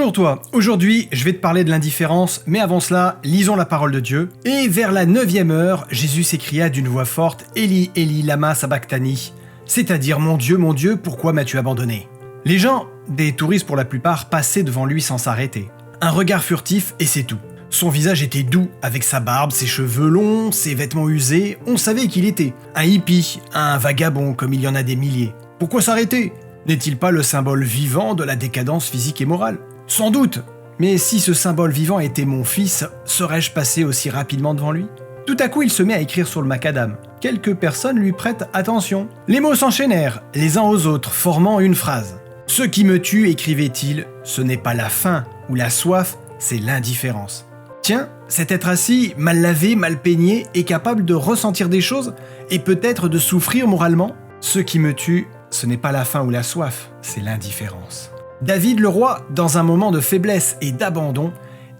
Bonjour toi, aujourd'hui je vais te parler de l'indifférence, mais avant cela, lisons la parole de Dieu. Et vers la 9e heure, Jésus s'écria d'une voix forte, Eli, Eli, lama sabachthani, c'est-à-dire mon Dieu, pourquoi m'as-tu abandonné? Les gens, des touristes pour la plupart, passaient devant lui sans s'arrêter. Un regard furtif et c'est tout. Son visage était doux, avec sa barbe, ses cheveux longs, ses vêtements usés, on savait qu'il était un hippie, un vagabond comme il y en a des milliers. Pourquoi s'arrêter? N'est-il pas le symbole vivant de la décadence physique et morale? Sans doute, mais si ce symbole vivant était mon fils, serais-je passé aussi rapidement devant lui? Tout à coup, il se met à écrire sur le macadam. Quelques personnes lui prêtent attention. Les mots s'enchaînèrent, les uns aux autres, formant une phrase. « Ce qui me tue, écrivait-il, ce n'est pas la faim ou la soif, c'est l'indifférence. » Tiens, cet être assis, mal lavé, mal peigné, est capable de ressentir des choses et peut-être de souffrir moralement. Ce qui me tue, ce n'est pas la faim ou la soif, c'est l'indifférence. David le roi, dans un moment de faiblesse et d'abandon,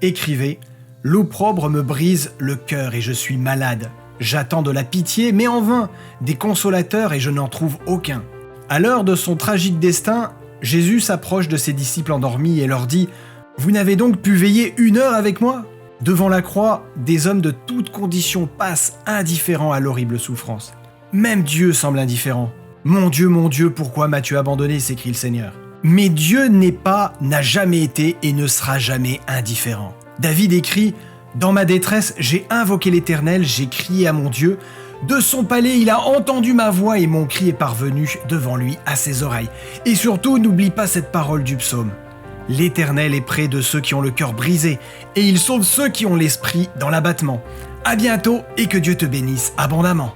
écrivait « L'opprobre me brise le cœur et je suis malade. J'attends de la pitié, mais en vain, des consolateurs et je n'en trouve aucun. » À l'heure de son tragique destin, Jésus s'approche de ses disciples endormis et leur dit « Vous n'avez donc pu veiller 1 heure avec moi ?» Devant la croix, des hommes de toutes conditions passent indifférents à l'horrible souffrance. Même Dieu semble indifférent. « Mon Dieu, pourquoi m'as-tu abandonné ?» s'écrie le Seigneur. Mais Dieu n'a jamais été et ne sera jamais indifférent. David écrit « Dans ma détresse, j'ai invoqué l'Éternel, j'ai crié à mon Dieu. De son palais, il a entendu ma voix et mon cri est parvenu devant lui à ses oreilles. » Et surtout, n'oublie pas cette parole du psaume. « L'Éternel est près de ceux qui ont le cœur brisé et il sauve ceux qui ont l'esprit dans l'abattement. » À bientôt et que Dieu te bénisse abondamment.